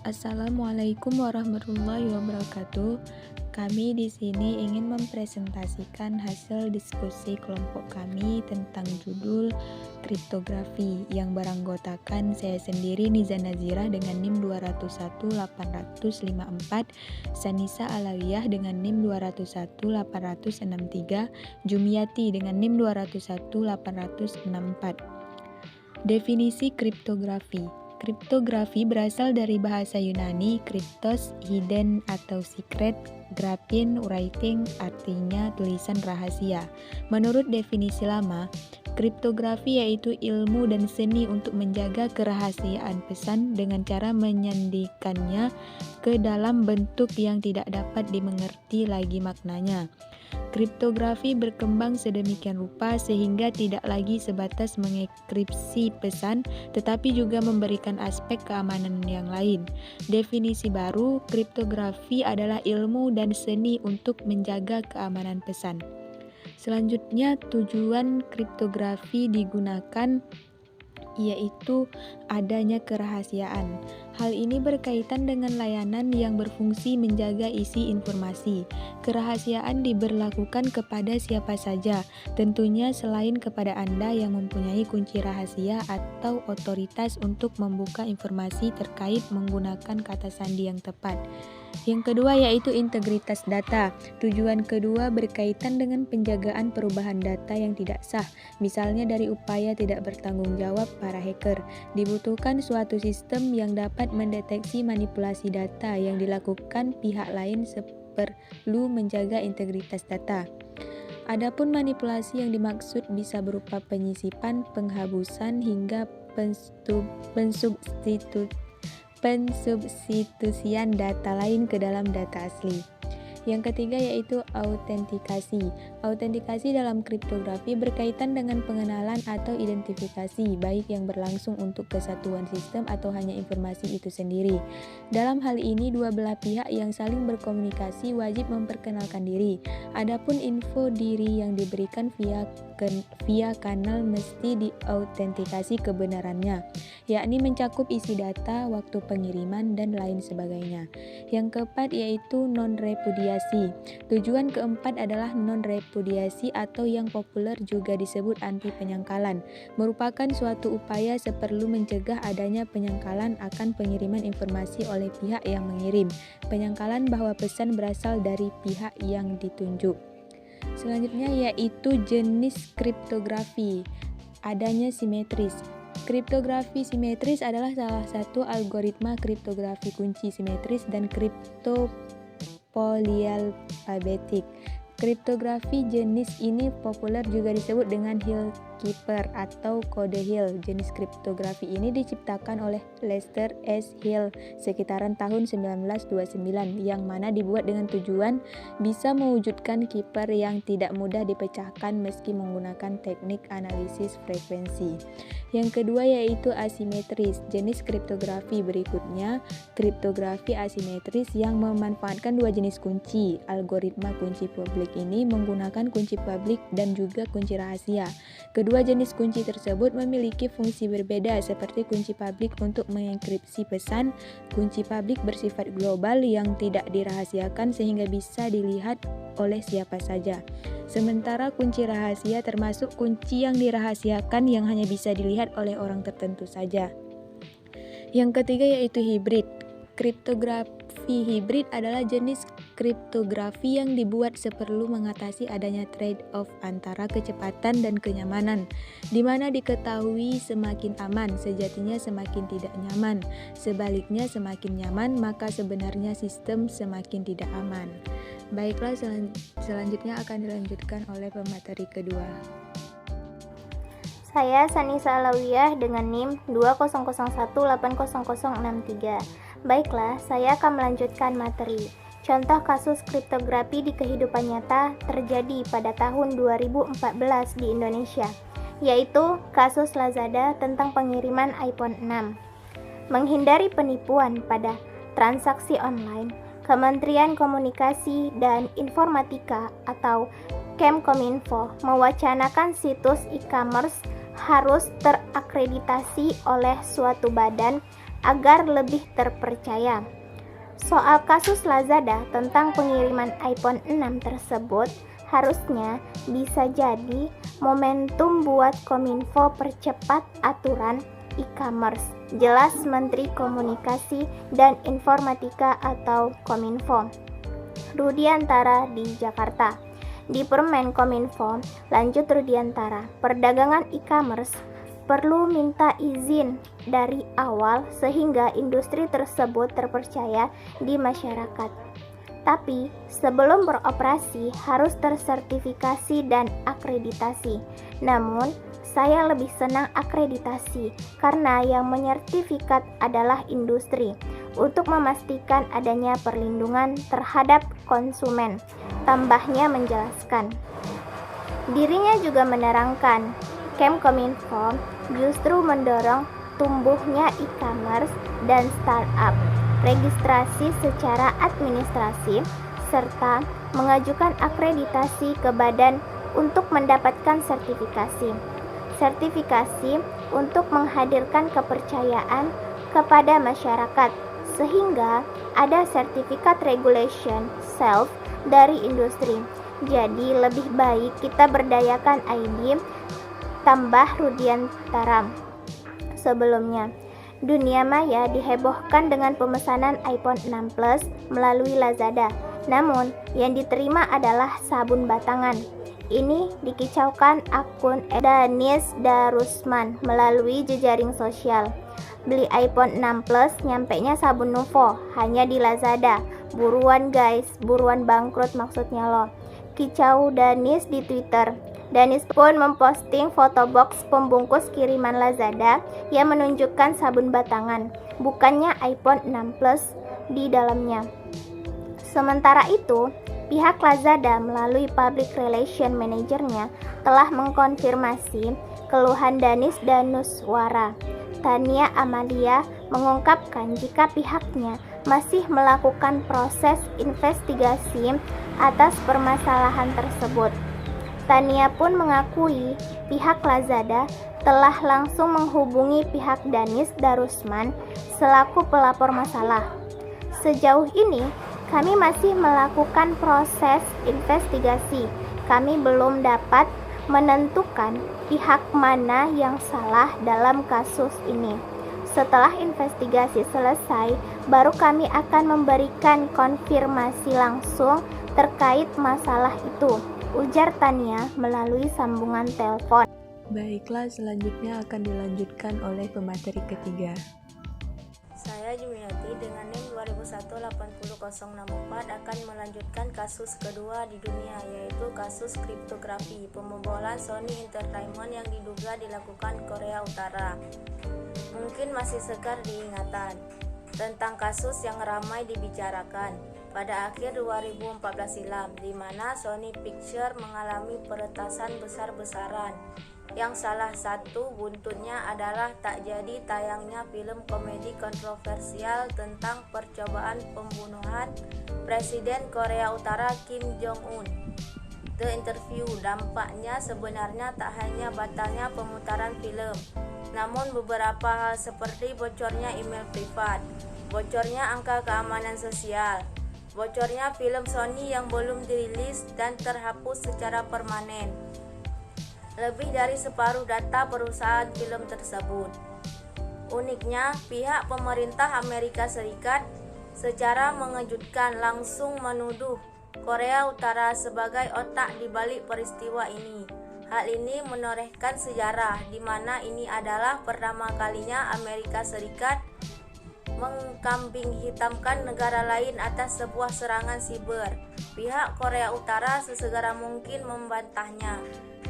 Assalamualaikum warahmatullahi wabarakatuh. Kami di sini ingin mempresentasikan hasil diskusi kelompok kami tentang judul kriptografi yang beranggotakan saya sendiri Niza Nazira dengan NIM 2018854, Sanisa Alawiyah dengan NIM 2018863, Jumiati dengan NIM 2018864. Definisi kriptografi. Kriptografi berasal dari bahasa Yunani kriptos, hidden atau secret, graphin, writing, artinya tulisan rahasia. Menurut definisi lama, kriptografi yaitu ilmu dan seni untuk menjaga kerahasiaan pesan dengan cara menyandikannya ke dalam bentuk yang tidak dapat dimengerti lagi maknanya. Kriptografi berkembang sedemikian rupa sehingga tidak lagi sebatas mengekripsi pesan, tetapi juga memberikan aspek keamanan yang lain. Definisi baru, kriptografi adalah ilmu dan seni untuk menjaga keamanan pesan. Selanjutnya, tujuan kriptografi digunakan yaitu adanya kerahasiaan. Hal ini berkaitan dengan layanan yang berfungsi menjaga isi informasi. Kerahasiaan diberlakukan kepada siapa saja, tentunya selain kepada Anda yang mempunyai kunci rahasia atau otoritas untuk membuka informasi terkait menggunakan kata sandi yang tepat. Yang kedua yaitu integritas data. Tujuan kedua berkaitan dengan penjagaan perubahan data yang tidak sah, misalnya dari upaya tidak bertanggung jawab para hacker. Dibutuhkan suatu sistem yang dapat mendeteksi manipulasi data yang dilakukan pihak lain perlu menjaga integritas data. Adapun manipulasi yang dimaksud bisa berupa penyisipan, penghabusan, hingga pensubstitusian data lain ke dalam data asli. Yang ketiga yaitu autentikasi. Autentikasi dalam kriptografi berkaitan dengan pengenalan atau identifikasi, baik yang berlangsung untuk kesatuan sistem atau hanya informasi itu sendiri. Dalam hal ini, dua belah pihak yang saling berkomunikasi wajib memperkenalkan diri. Adapun info diri yang diberikan via kanal mesti diautentikasi kebenarannya, yakni mencakup isi data, waktu pengiriman, dan lain sebagainya. Yang keempat yaitu non-repudiasi. Tujuan keempat adalah non-repudiasi atau yang populer juga disebut anti-penyangkalan, merupakan suatu upaya seperlu mencegah adanya penyangkalan akan pengiriman informasi oleh pihak yang mengirim, penyangkalan bahwa pesan berasal dari pihak yang ditunjuk. Selanjutnya yaitu jenis kriptografi. Adanya simetris. Kriptografi simetris adalah salah satu algoritma kriptografi kunci simetris dan polyalphabetic. Kriptografi jenis ini populer juga disebut dengan Hill Keeper atau kode Hill. Jenis kriptografi ini diciptakan oleh Lester S. Hill sekitaran tahun 1929, yang mana dibuat dengan tujuan bisa mewujudkan Keeper yang tidak mudah dipecahkan meski menggunakan teknik analisis frekuensi. Yang kedua yaitu asimetris. Jenis kriptografi berikutnya kriptografi asimetris yang memanfaatkan dua jenis kunci. Algoritma kunci publik ini menggunakan kunci publik dan juga kunci rahasia. Kedua jenis kunci tersebut memiliki fungsi berbeda, seperti kunci publik untuk mengenkripsi pesan. Kunci publik bersifat global yang tidak dirahasiakan sehingga bisa dilihat oleh siapa saja. Sementara kunci rahasia termasuk kunci yang dirahasiakan yang hanya bisa dilihat oleh orang tertentu saja. Yang ketiga yaitu hibrid. Kriptografi hibrid adalah jenis kriptografi yang dibuat seperlu mengatasi adanya trade-off antara kecepatan dan kenyamanan, di mana diketahui semakin aman, sejatinya semakin tidak nyaman. Sebaliknya, semakin nyaman, maka sebenarnya sistem semakin tidak aman. Baiklah, selanjutnya akan dilanjutkan oleh pemateri kedua. Saya Sanisa Alawiyah dengan NIM 200180063. Baiklah, saya akan melanjutkan materi. Contoh kasus kriptografi di kehidupan nyata terjadi pada tahun 2014 di Indonesia, yaitu kasus Lazada tentang pengiriman iPhone 6. Menghindari penipuan pada transaksi online, Kementerian Komunikasi dan Informatika atau Kemkominfo mewacanakan situs e-commerce harus terakreditasi oleh suatu badan agar lebih terpercaya. Soal kasus Lazada tentang pengiriman iPhone 6 tersebut harusnya bisa jadi momentum buat Kominfo percepat aturan e-commerce. Jelas Menteri Komunikasi dan Informatika atau Kominfo Rudiantara di Jakarta. Di Permen Kominfo, lanjut Rudiantara, perdagangan e-commerce perlu minta izin dari awal sehingga industri tersebut terpercaya di masyarakat. Tapi sebelum beroperasi harus tersertifikasi dan akreditasi. Namun, saya lebih senang akreditasi karena yang menyertifikat adalah industri untuk memastikan adanya perlindungan terhadap konsumen. Tambahnya menjelaskan. Dirinya juga menerangkan, Kemkominfo justru mendorong tumbuhnya e-commerce dan startup, registrasi secara administratif, serta mengajukan akreditasi ke badan untuk mendapatkan sertifikasi. Sertifikasi untuk menghadirkan kepercayaan kepada masyarakat, sehingga ada sertifikat regulation self dari industri. Jadi lebih baik kita berdayakan ID, tambah Rudiantara. Sebelumnya, dunia maya dihebohkan dengan pemesanan iPhone 6 Plus melalui Lazada. Namun, yang diterima adalah sabun batangan. Ini dikicaukan akun Danis Darusman melalui jejaring sosial. Beli iPhone 6 Plus nyampenya sabun Nuvo, hanya di Lazada. Buruan guys, buruan bangkrut maksudnya loh. Kicau Danis di Twitter. Danis pun memposting foto box pembungkus kiriman Lazada yang menunjukkan sabun batangan, bukannya iPhone 6 Plus di dalamnya. Sementara itu, pihak Lazada melalui public relation manajernya telah mengkonfirmasi keluhan Danis Danuswara. Tania Amalia mengungkapkan jika pihaknya masih melakukan proses investigasi atas permasalahan tersebut. Tania pun mengakui pihak Lazada telah langsung menghubungi pihak Danis Darusman selaku pelapor masalah. Sejauh ini, kami masih melakukan proses investigasi. Kami belum dapat menentukan pihak mana yang salah dalam kasus ini. Setelah investigasi selesai, baru kami akan memberikan konfirmasi langsung terkait masalah itu, ujar Tania melalui sambungan telepon. Baiklah, selanjutnya akan dilanjutkan oleh pemateri ketiga. Saya Jumiati dengan NIM 20180064 akan melanjutkan kasus kedua di dunia, yaitu kasus kriptografi pembobolan Sony Entertainment yang diduga dilakukan Korea Utara. Mungkin masih segar diingatan tentang kasus yang ramai dibicarakan pada akhir 2014 silam, di mana Sony Pictures mengalami peretasan besar-besaran yang salah satu buntutnya adalah tak jadi tayangnya film komedi kontroversial tentang percobaan pembunuhan Presiden Korea Utara Kim Jong-un. The Interview dampaknya sebenarnya tak hanya batalnya pemutaran film, namun beberapa hal seperti bocornya email privat, bocornya angka keamanan sosial, bocornya film Sony yang belum dirilis dan terhapus secara permanen, lebih dari separuh data perusahaan film tersebut. Uniknya, pihak pemerintah Amerika Serikat secara mengejutkan langsung menuduh Korea Utara sebagai otak di balik peristiwa ini. Hal ini menorehkan sejarah di mana ini adalah pertama kalinya Amerika Serikat mengkambing hitamkan negara lain atas sebuah serangan siber. Pihak Korea Utara sesegera mungkin membantahnya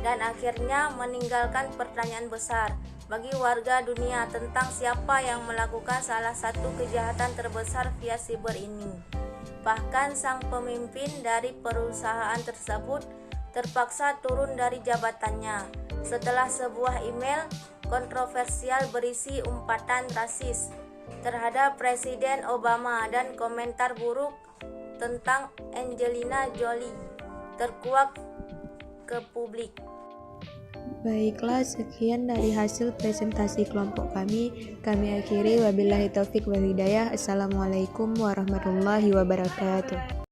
dan akhirnya meninggalkan pertanyaan besar bagi warga dunia tentang siapa yang melakukan salah satu kejahatan terbesar via siber ini. Bahkan sang pemimpin dari perusahaan tersebut terpaksa turun dari jabatannya setelah sebuah email kontroversial berisi umpatan rasis terhadap Presiden Obama dan komentar buruk tentang Angelina Jolie terkuak ke publik. Baiklah, sekian dari hasil presentasi kelompok kami. Kami akhiri, wabillahi taufik wal hidayah. Assalamualaikum warahmatullahi wabarakatuh.